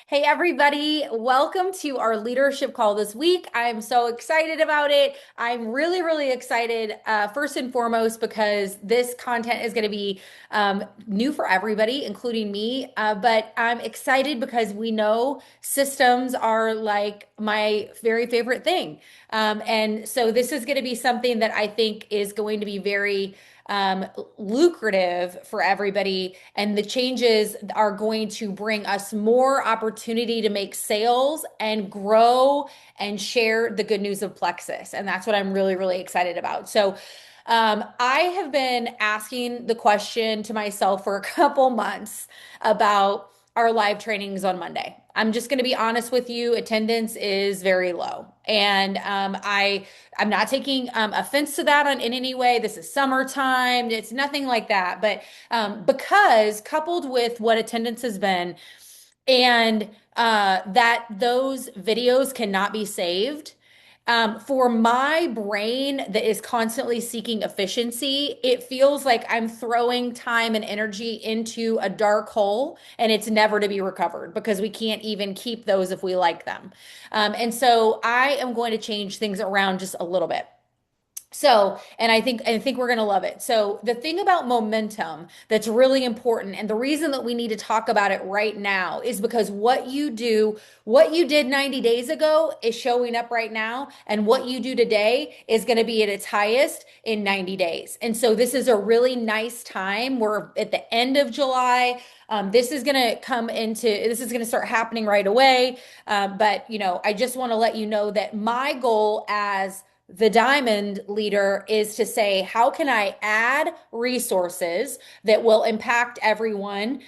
Hey, everybody. Welcome to our leadership call this week. I'm so excited about it. I'm really, really excited, first and foremost, because this content is going to be new for everybody, including me. But I'm excited because we know systems are like my very favorite thing. And so this is going to be something that I think is going to be very um, lucrative for everybody. And the changes are going to bring us more opportunity to make sales and grow and share the good news of Plexus. And that's what I'm really, really excited about. So, I have been asking the question to myself for a couple months about our live trainings on Monday. I'm just going to be honest with you, attendance is very low. And I'm not taking offense to that in any way. This is summertime. It's nothing like that. But because coupled with what attendance has been, and that those videos cannot be saved. For my brain that is constantly seeking efficiency, it feels like I'm throwing time and energy into a dark hole and it's never to be recovered because we can't even keep those if we like them. And so I am going to change things around just a little bit. So, and I think we're going to love it. So, the thing about momentum that's really important and the reason that we need to talk about it right now is because what you did 90 days ago is showing up right now, and what you do today is going to be at its highest in 90 days. And so this is a really nice time. We're at the end of July. This is going to start happening right away. But, I just want to let you know that my goal as the diamond leader is to say, how can I add resources that will impact everyone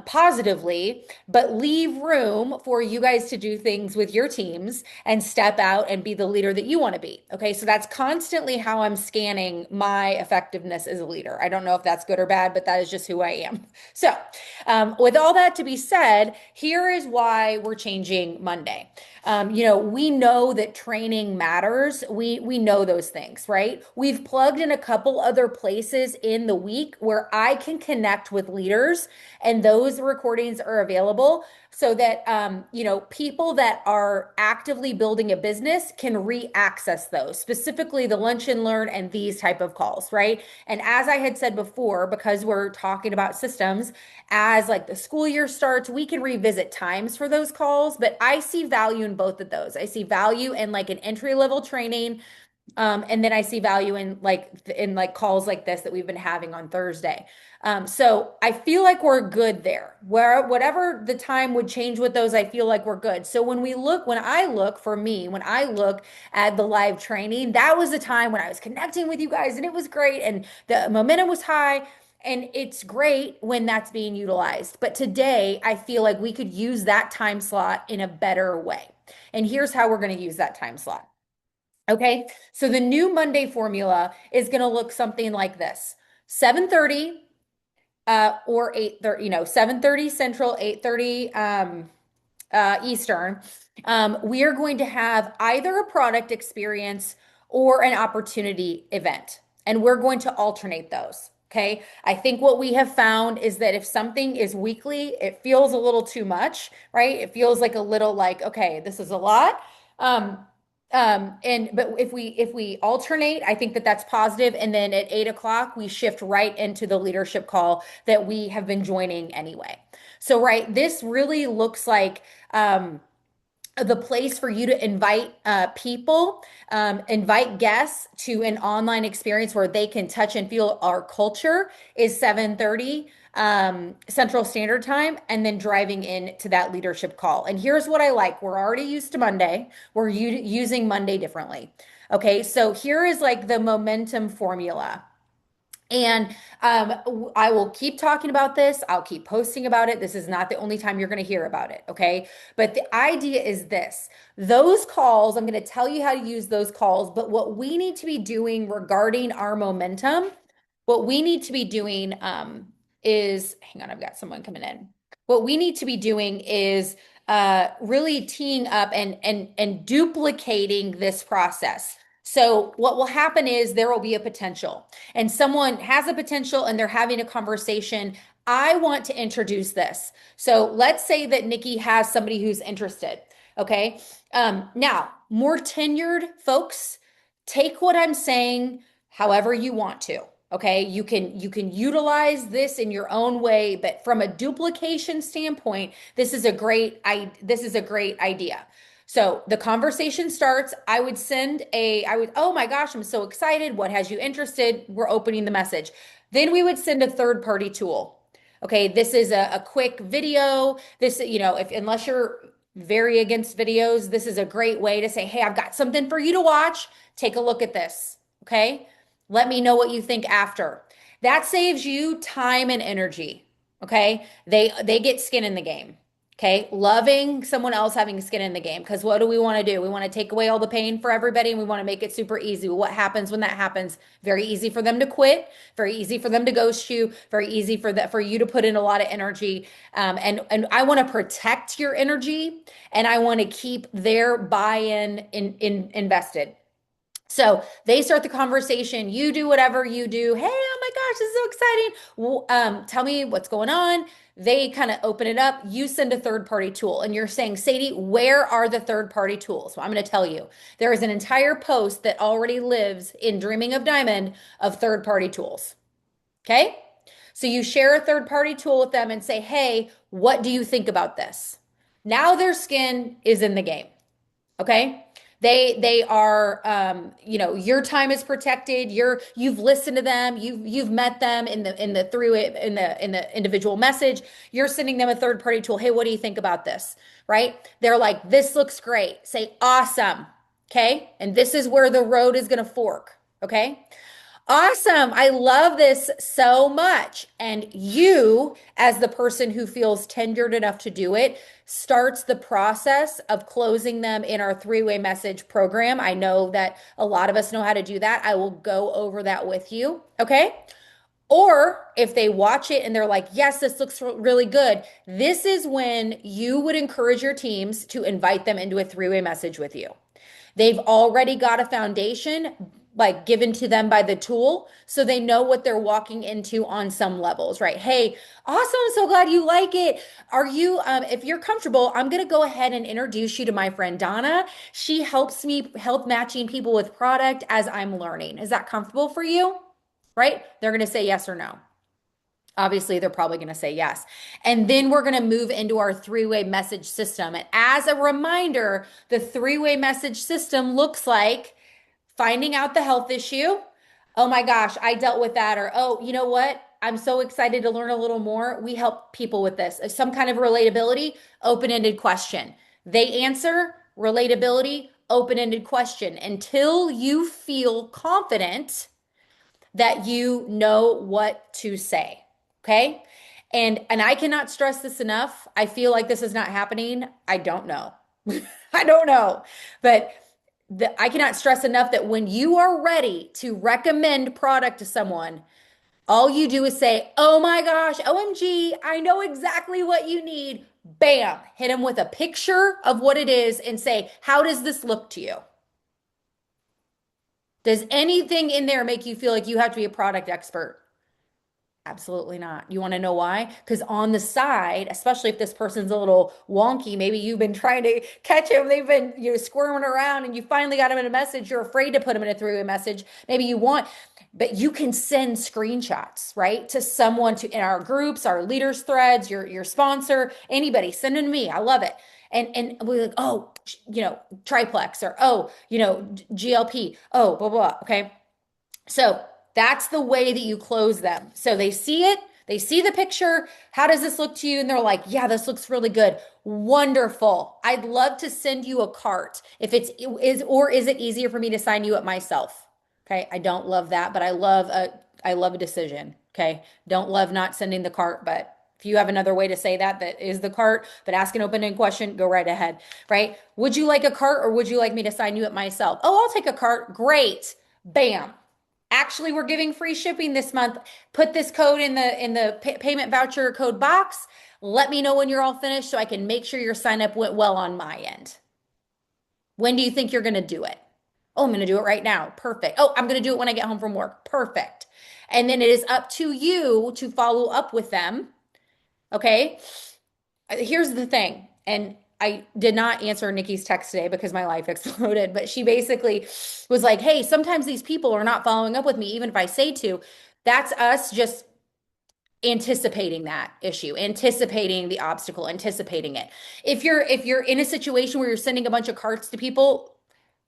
positively, but leave room for you guys to do things with your teams and step out and be the leader that you want to be? Okay, so that's constantly how I'm scanning my effectiveness as a leader. I don't know if that's good or bad, but that is just who I am. So, with all that to be said, here is why we're changing Monday. We know that training matters. We know those things, right? We've plugged in a couple other places in the week where I can connect with leaders, and those recordings are available so that people that are actively building a business can re-access those, specifically the lunch and learn and these type of calls, right? And as I had said before, because we're talking about systems, as like the school year starts, we can revisit times for those calls, but I see value in both of those. I see value in like an entry level training. And then I see value in like calls like this that we've been having on Thursday. So I feel like we're good there. Where whatever the time would change with those, I feel like we're good. So when I look at the live training, that was the time when I was connecting with you guys and it was great and the momentum was high. And it's great when that's being utilized. But today, I feel like we could use that time slot in a better way. And here's how we're going to use that time slot. Okay. So the new Monday formula is going to look something like this: 7:30 or 8:30, 7:30 Central, 8:30 Eastern. We are going to have either a product experience or an opportunity event, and we're going to alternate those. Okay. I think what we have found is that if something is weekly, it feels a little too much, right? It feels like a little like, okay, this is a lot. Um, but if we alternate, I think that that's positive. And then at 8 o'clock, we shift right into the leadership call that we have been joining anyway. So, right, this really looks like the place for you to invite people, invite guests to an online experience where they can touch and feel our culture is 7:30 Central Standard Time, and then driving into that leadership call. And here's what I like. We're already used to Monday. We're using Monday differently. Okay, so here is like the momentum formula. And I will keep talking about this. I'll keep posting about it. This is not the only time you're going to hear about it. Okay. But the idea is this: those calls, I'm going to tell you how to use those calls. But what we need to be doing regarding our momentum, what we need to be doing is, hang on, I've got someone coming in. What we need to be doing is really teeing up and duplicating this process. So what will happen is there will be a potential and someone has a potential and they're having a conversation. I want to introduce this. So let's say that Nikki has somebody who's interested. Okay. Now, more tenured folks, take what I'm saying however you want to. Okay, you can utilize this in your own way, but from a duplication standpoint, this is a great idea. So the conversation starts. Oh my gosh, I'm so excited. What has you interested? We're opening the message. Then we would send a third party tool. Okay, this is a quick video. This, if unless you're very against videos, this is a great way to say, hey, I've got something for you to watch. Take a look at this. Okay. Let me know what you think after. That saves you time and energy. Okay. They get skin in the game. Okay. Loving someone else having skin in the game. Because what do we want to do? We want to take away all the pain for everybody and we want to make it super easy. What happens when that happens? Very easy for them to quit, very easy for them to ghost you, very easy for you to put in a lot of energy. And I want to protect your energy and I want to keep their buy-in invested. So they start the conversation. You do whatever you do. Hey, oh my gosh, this is so exciting. Well, tell me what's going on. They kind of open it up. You send a third party tool and you're saying, Sadie, where are the third party tools? Well, I'm going to tell you. There is an entire post that already lives in Dreaming of Diamond of third party tools. Okay. So you share a third party tool with them and say, hey, what do you think about this? Now their skin is in the game. Okay. They are, your time is protected. You've listened to them. You've met them in the individual message. You're sending them a third party tool. Hey, what do you think about this? Right? They're like, this looks great. Say awesome. Okay. And this is where the road is going to fork. Okay. Awesome. I love this so much. And you, as the person who feels tenured enough to do it, starts the process of closing them in our three-way message program. I know that a lot of us know how to do that. I will go over that with you. Okay. Or if they watch it and they're like, yes, this looks really good. This is when you would encourage your teams to invite them into a three-way message with you. They've already got a foundation like given to them by the tool, so they know what they're walking into on some levels, right? Hey, awesome. So glad you like it. If you're comfortable, I'm going to go ahead and introduce you to my friend Donna. She helps me help matching people with product as I'm learning. Is that comfortable for you? Right? They're going to say yes or no. Obviously, they're probably going to say yes. And then we're going to move into our three-way message system. And as a reminder, the three-way message system looks like finding out the health issue. Oh my gosh, I dealt with that. Or, oh, you know what? I'm so excited to learn a little more. We help people with this. Some kind of relatability, open-ended question. They answer, relatability, open-ended question until you feel confident that you know what to say. Okay. And I cannot stress this enough. I feel like this is not happening. I don't know. I don't know. But I cannot stress enough that when you are ready to recommend product to someone, all you do is say, oh my gosh, OMG, I know exactly what you need. Bam, hit them with a picture of what it is and say, how does this look to you? Does anything in there make you feel like you have to be a product expert? Absolutely not. You want to know why? Because on the side, especially if this person's a little wonky, maybe you've been trying to catch him, they've been squirming around and you finally got him in a message, you're afraid to put him in a three-way message. Maybe you want, but you can send screenshots, right? To someone in our groups, our leaders threads, your sponsor, anybody, send them to me. I love it. And we're like, oh, triplex or, oh, GLP, oh, blah, blah, okay. So that's the way that you close them. So they see it, they see the picture. How does this look to you? And they're like, yeah, this looks really good. Wonderful. I'd love to send you a cart. Is it easier for me to sign you up myself? Okay. I don't love that, but I love a decision. Okay. Don't love not sending the cart, but if you have another way to say that is the cart, but ask an open-ended question, go right ahead, right? Would you like a cart or would you like me to sign you up myself? Oh, I'll take a cart. Great. Bam. Actually, we're giving free shipping this month. Put this code in the payment voucher code box. Let me know when you're all finished so I can make sure your sign up went well on my end. When do you think you're going to do it? Oh, I'm going to do it right now. Perfect. Oh, I'm going to do it when I get home from work. Perfect. And then it is up to you to follow up with them Okay. Here's the thing. And I did not answer Nikki's text today because my life exploded, but she basically was like, hey, sometimes these people are not following up with me, even if I say to. That's us just anticipating that issue, anticipating the obstacle, anticipating it. If you're in a situation where you're sending a bunch of carts to people,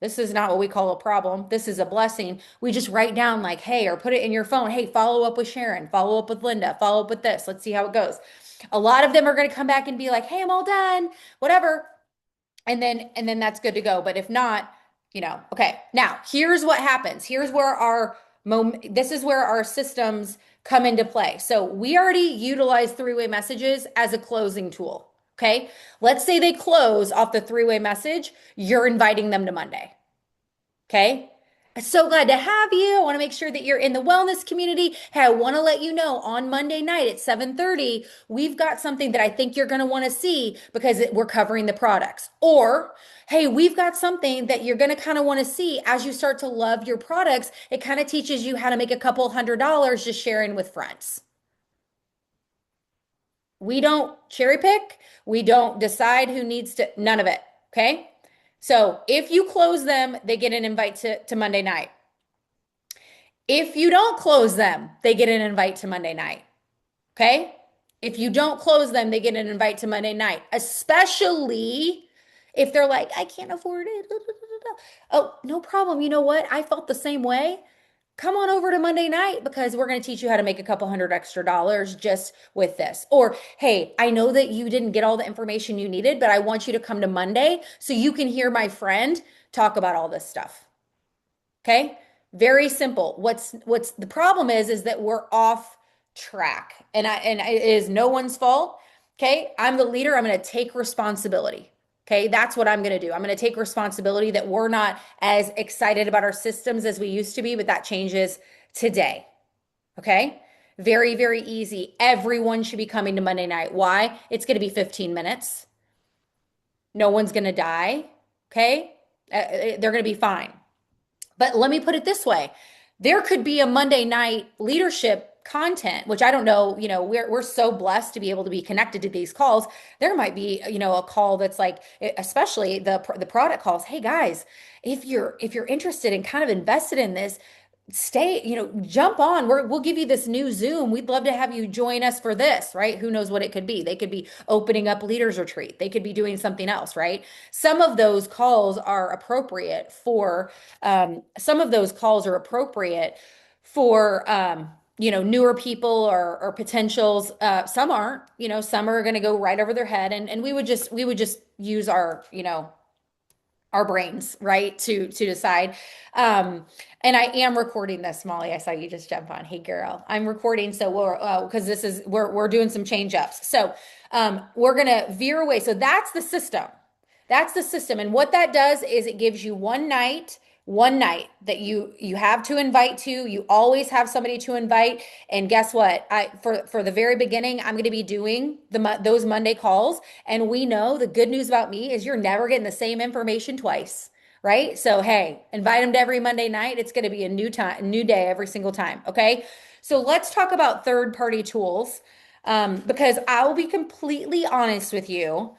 this is not what we call a problem. This is a blessing. We just write down like, hey, or put it in your phone. Hey, follow up with Sharon, follow up with Linda, follow up with this. Let's see how it goes. A lot of them are going to come back and be like, hey, I'm all done, whatever. And then that's good to go. But if not, okay. Now, here's what happens. Here's where this is where our systems come into play. So we already utilize three-way messages as a closing tool. Okay. Let's say they close off the three-way message. You're inviting them to Monday. Okay. So glad to have you. I want to make sure that you're in the wellness community. Hey, I want to let you know on Monday night at 7:30, we've got something that I think you're going to want to see because we're covering the products. Or, hey, we've got something that you're going to kind of want to see as you start to love your products. It kind of teaches you how to make a couple $100 just sharing with friends. We don't cherry pick. We don't decide who needs to, none of it. Okay. So if you close them, they get an invite to Monday night. If you don't close them, they get an invite to Monday night. Okay. If you don't close them, they get an invite to Monday night, especially if they're like, I can't afford it. Oh, no problem. You know what? I felt the same way. Come on over to Monday night because we're going to teach you how to make a couple hundred extra dollars just with this. Or, hey, I know that you didn't get all the information you needed, but I want you to come to Monday so you can hear my friend talk about all this stuff. Okay? Very simple. What's the problem is that we're off track. And it is no one's fault. Okay? I'm the leader. I'm going to take responsibility. Okay, that's what I'm going to do. I'm going to take responsibility that we're not as excited about our systems as we used to be, but that changes today. Okay, very, very easy. Everyone should be coming to Monday night. Why? It's going to be 15 minutes. No one's going to die. Okay, they're going to be fine. But let me put it this way. There could be a Monday night leadership content, which I don't know, we're so blessed to be able to be connected to these calls. There might be, a call that's like, especially the product calls. Hey guys, if you're interested and kind of invested in this, stay, jump on. We'll give you this new Zoom. We'd love to have you join us for this, right? Who knows what it could be? They could be opening up leaders retreat. They could be doing something else, right? Some of those calls are appropriate for, newer people or potentials. Some aren't, some are going to go right over their head. And we would just use our brains, right, to decide. And I am recording this, Molly. I saw you just jump on. Hey, girl, I'm recording, so we're because we're doing some change ups. So we're gonna veer away. So that's the system. That's the system, and what that does is it gives you one night that you have to invite to. You always have somebody to invite. And guess what? For the very beginning, I'm going to be doing those Monday calls. And we know the good news about me is you're never getting the same information twice, right? So hey, invite them to every Monday night. It's going to be a new time, new day every single time. Okay. So let's talk about third-party tools, because I will be completely honest with you.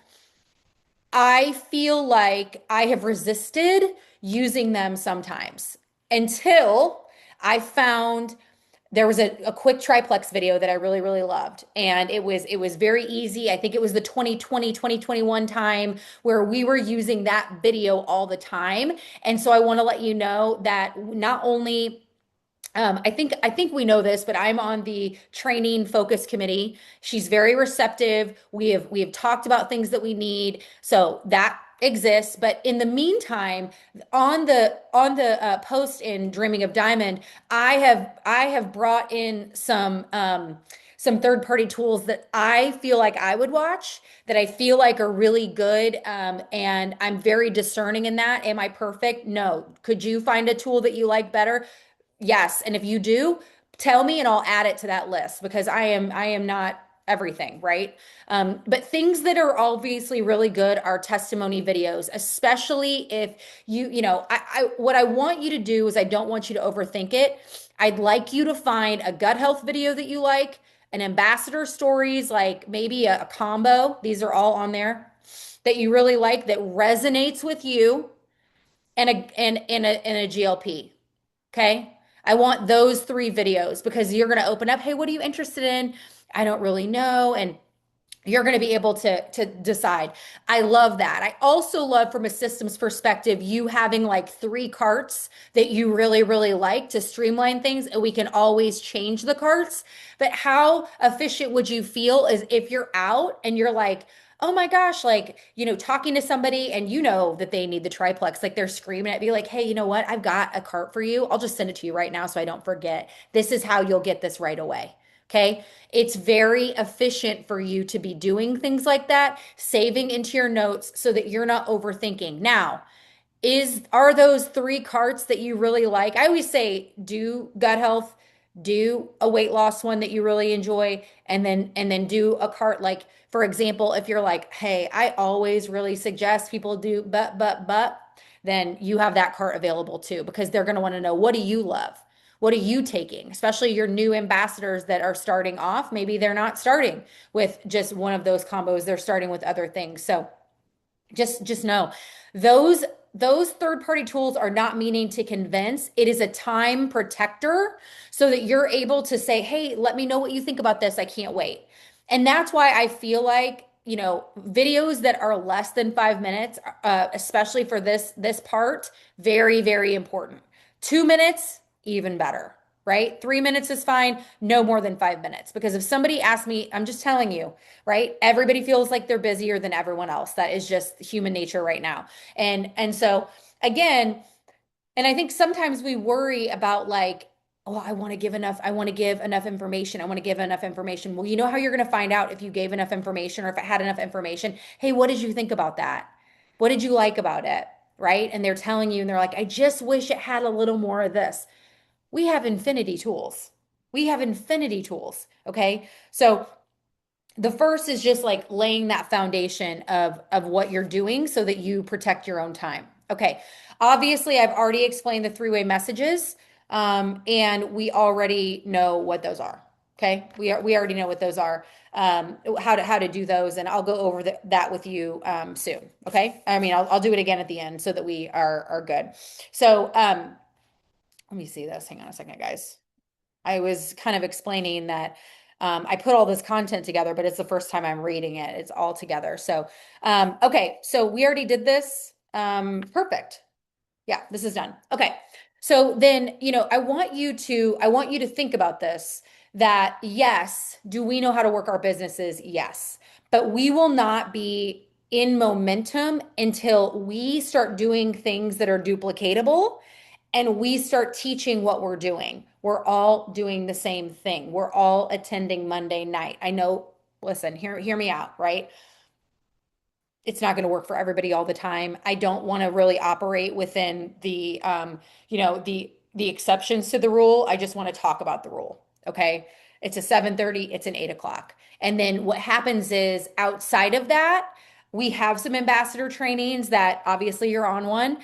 I feel like I have resisted using them sometimes until I found there was a quick triplex video that I really, really loved. And it was very easy. I think it was the 2020, 2021 time where we were using that video all the time. And so I want to let you know that not only I think we know this, but I'm on the training focus committee. She's very receptive. We have talked about things that we need, so that exists. But in the meantime, on the post in Dreaming of Diamond, I have brought in some third party tools that I feel like I would watch, that I feel like are really good. And I'm very discerning in that. Am I perfect? No. Could you find a tool that you like better? Yes, and if you do, tell me and I'll add it to that list because I am not everything, right? But things that are obviously really good are testimony videos, especially if what I want you to do is I don't want you to overthink it. I'd like you to find a gut health video that you like, an ambassador stories, like maybe a combo. These are all on there that you really like that resonates with you and a GLP. Okay. I want those three videos because you're going to open up, hey, what are you interested in? I don't really know. And you're going to be able to decide. I love that. I also love from a systems perspective, you having like three carts that you really, really like to streamline things, and we can always change the carts. But how efficient would you feel is if you're out and you're like, oh my gosh, like, talking to somebody and you know that they need the triplex, like they're screaming at me, like, hey, you know what? I've got a cart for you. I'll just send it to you right now so I don't forget. This is how you'll get this right away. Okay. It's very efficient for you to be doing things like that, saving into your notes so that you're not overthinking. Now, are those three carts that you really like? I always say do gut health, do a weight loss one that you really enjoy, and then do a cart like, for example, if you're like, hey, I always really suggest people do but, then you have that cart available too, because they're going to want to know, what do you love? What are you taking? Especially your new ambassadors that are starting off. Maybe they're not starting with just one of those combos. They're starting with other things. So just know those those third-party tools are not meaning to convince. It is a time protector so that you're able to say, hey, let me know what you think about this. I can't wait. And that's why I feel like, videos that are less than 5 minutes, especially for this part, very, very important. 2 minutes, even better, right? 3 minutes is fine, no more than 5 minutes. Because if somebody asks me, I'm just telling you, right? Everybody feels like they're busier than everyone else. That is just human nature right now. And so again, and I think sometimes we worry about like, oh, I want to give enough information. I want to give enough information. Well, you know how you're going to find out if you gave enough information or if it had enough information. Hey, what did you think about that? What did you like about it? Right? And they're telling you, and they're like, I just wish it had a little more of this. We have infinity tools. We have infinity tools. Okay. So the first is just like laying that foundation of what you're doing so that you protect your own time. Okay. Obviously, I've already explained the three-way messages, and we already know what those are. Okay. We already know what those are, how to do those, and I'll go over that with you soon. Okay. I mean, I'll do it again at the end so that we are good. So let me see this. Hang on a second, guys. I was kind of explaining that I put all this content together, but it's the first time I'm reading it. It's all together. So, okay, so we already did this. Perfect. Yeah, this is done. Okay. So then, I want you to think about this, that yes, do we know how to work our businesses? Yes. But we will not be in momentum until we start doing things that are duplicatable and we start teaching what we're doing. We're all doing the same thing. We're all attending Monday night. I know, listen, hear me out, right? It's not going to work for everybody all the time. I don't want to really operate within the exceptions to the rule. I just want to talk about the rule. Okay. It's a 7:30, it's an 8 o'clock. And then what happens is outside of that, we have some ambassador trainings that obviously you're on one.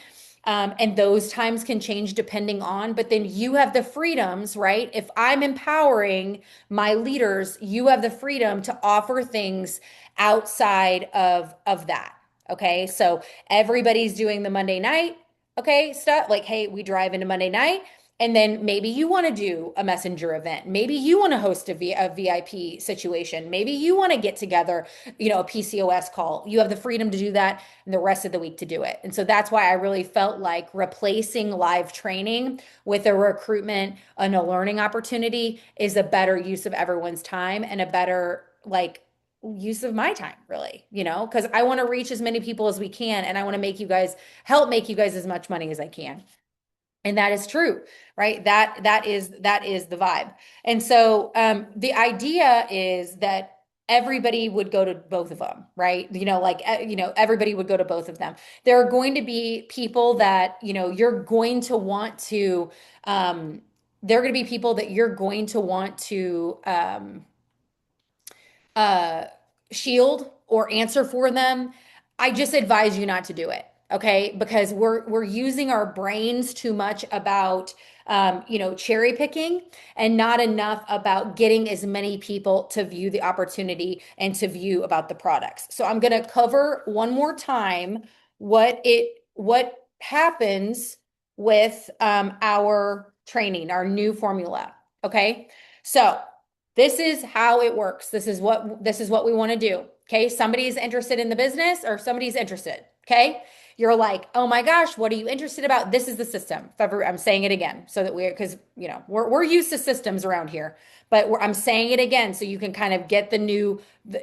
And those times can change depending on, but then you have the freedoms, right? If I'm empowering my leaders, you have the freedom to offer things outside of that. Okay. So everybody's doing the Monday night, okay, stuff like, hey, we drive into Monday night. And then maybe you want to do a messenger event. Maybe you want to host a VIP situation. Maybe you want to get together, a PCOS call. You have the freedom to do that and the rest of the week to do it. And so that's why I really felt like replacing live training with a recruitment and a learning opportunity is a better use of everyone's time and a better like use of my time, really, because I want to reach as many people as we can, and I want to help make you guys as much money as I can. And that is true, right? That is the vibe. And so the idea is that everybody would go to both of them, right? Everybody would go to both of them. There are going to be people that, you're going to want to, there are going to be people that you're going to want to uh, shield or answer for them. I just advise you not to do it. okay? Because we're using our brains too much about cherry picking and not enough about getting as many people to view the opportunity and to view about the products. So I'm going to cover one more time what happens with our training, our new formula. Okay. So this is how it works. This is what we want to do. Okay. Somebody's interested in the business or somebody's interested. Okay. You're like, oh my gosh, what are you interested about? This is the system. If ever, I'm saying it again so that because we're used to systems around here, but I'm saying it again so you can kind of get the new,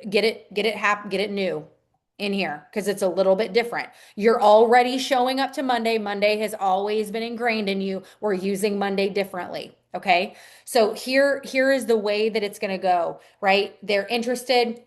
get it new in here because it's a little bit different. You're already showing up to Monday. Monday has always been ingrained in you. We're using Monday differently. Okay. So here is the way that it's going to go, right? They're interested.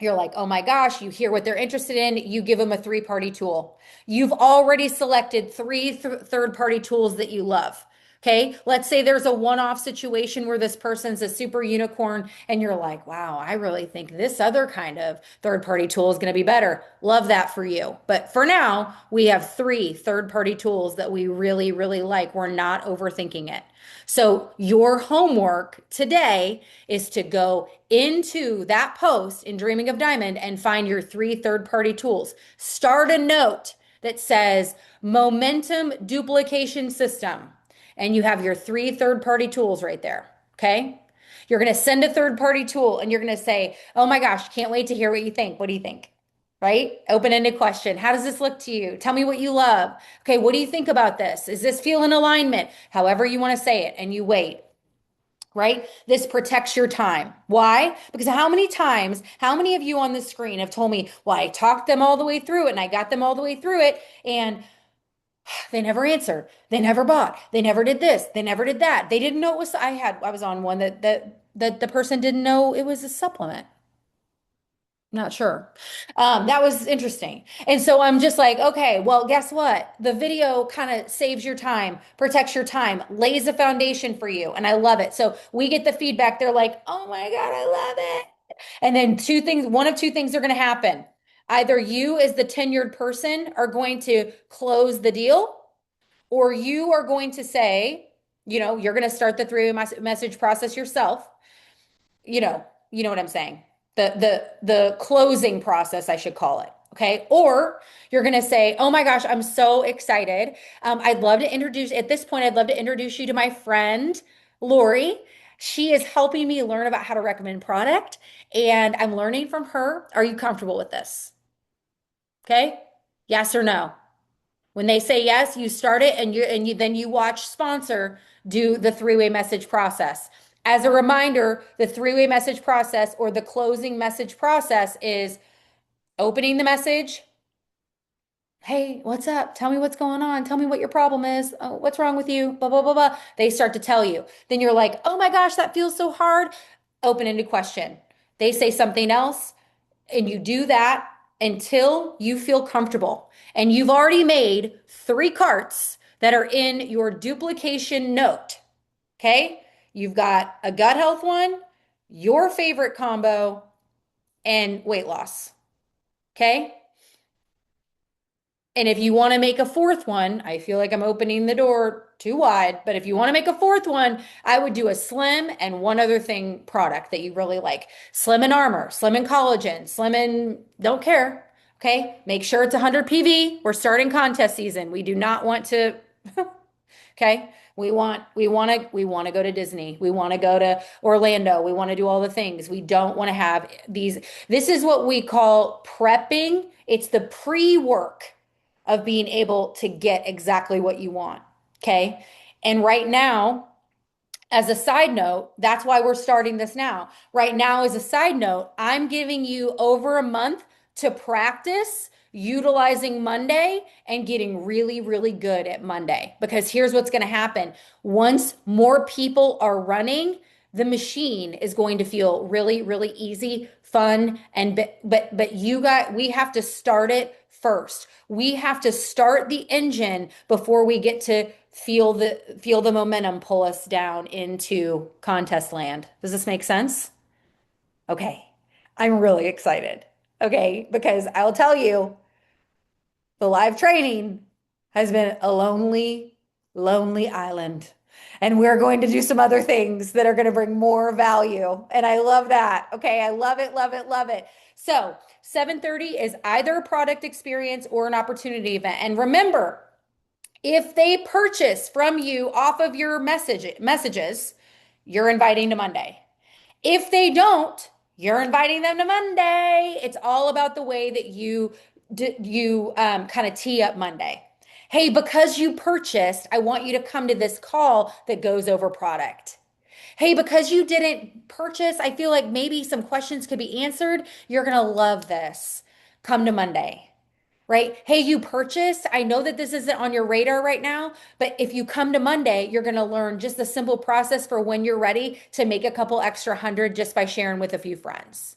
You're like, oh my gosh, you hear what they're interested in. You give them a three-party tool. You've already selected three third-party tools that you love. Okay. Let's say there's a one-off situation where this person's a super unicorn and you're like, wow, I really think this other kind of third-party tool is going to be better. Love that for you. But for now, we have three third-party tools that we really, really like. We're not overthinking it. So your homework today is to go into that post in Dreaming of Diamond and find your three third-party tools. Start a note that says momentum duplication system, and you have your three third-party tools right there. Okay. You're going to send a third-party tool and you're going to say, oh my gosh, can't wait to hear what you think. What do you think? Right? Open-ended question. How does this look to you? Tell me what you love. Okay, what do you think about this? Is this feel in alignment? However you want to say it, and you wait. Right? This protects your time. Why? Because how many times, how many of you on the screen have told me, well, I talked them all the way through it and I got them all the way through it and they never answered. They never bought. They never did this. They never did that. They didn't know it was, I was on one that the person didn't know it was a supplement. Not sure. That was interesting. And so I'm just like, okay, well, guess what? The video kind of saves your time, protects your time, lays a foundation for you. And I love it. So we get the feedback. They're like, oh my God, I love it. And then one of two things are going to happen. Either you, as the tenured person, are going to close the deal, or you are going to say, you're going to start the three-way message process yourself. You know what I'm saying. The closing process, I should call it. Okay. Or you're going to say, oh my gosh, I'm so excited. I'd love to introduce, at this point, I'd love to introduce you to my friend, Lori. She is helping me learn about how to recommend product, and I'm learning from her. Are you comfortable with this? Okay. Yes or no? When they say yes, you start it and you then you watch sponsor do the three-way message process. As a reminder, the three-way message process or the closing message process is opening the message. Hey, what's up? Tell me what's going on. Tell me what your problem is. Oh, what's wrong with you? Blah, blah, blah, blah. They start to tell you. Then you're like, oh my gosh, that feels so hard. Open-ended question. They say something else, and you do that until you feel comfortable. And you've already made three carts that are in your duplication note. Okay. You've got a gut health one, your favorite combo, and weight loss. Okay. And if you want to make a fourth one, I feel like I'm opening the door too wide, but if you want to make a fourth one, I would do a Slim and one other thing product that you really like. Slim and Armor, Slim and Collagen, Slim and don't care. Okay. Make sure it's 100 PV. We're starting contest season. We do not want to, okay. We want to go to Disney. We want to go to Orlando. We want to do all the things. We don't want to have these. This is what we call prepping. It's the pre-work of being able to get exactly what you want. Okay. And right now, as a side note, that's why we're starting this now. Right now, as a side note, I'm giving you over a month to practice utilizing Monday and getting really, really good at Monday. Because here's what's going to happen. Once more people are running, the machine is going to feel really, really easy, fun, and we have to start it first. We have to start the engine before we get to feel the momentum pull us down into contest land. Does this make sense? Okay. I'm really excited. Okay, because I'll tell you, the live training has been a lonely, lonely island. And we're going to do some other things that are going to bring more value. And I love that. Okay. I love it, love it, love it. So 7:30 is either a product experience or an opportunity event. And remember, if they purchase from you off of your messages, you're inviting to Monday. If they don't, you're inviting them to Monday. It's all about the way that you kind of tee up Monday. Hey, because you purchased, I want you to come to this call that goes over product. Hey, because you didn't purchase, I feel like maybe some questions could be answered. You're going to love this. Come to Monday, right? Hey, you purchased. I know that this isn't on your radar right now, but if you come to Monday, you're going to learn just the simple process for when you're ready to make a couple extra hundred just by sharing with a few friends.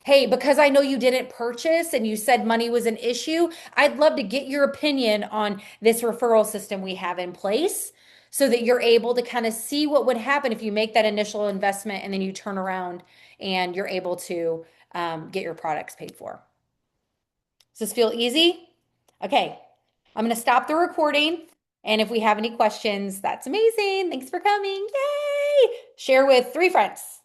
Hey, because I know you didn't purchase and you said money was an issue, I'd love to get your opinion on this referral system we have in place so that you're able to kind of see what would happen if you make that initial investment and then you turn around and you're able to get your products paid for. Does this feel easy? Okay, I'm going to stop the recording. And if we have any questions, that's amazing. Thanks for coming. Yay! Share with 3 friends.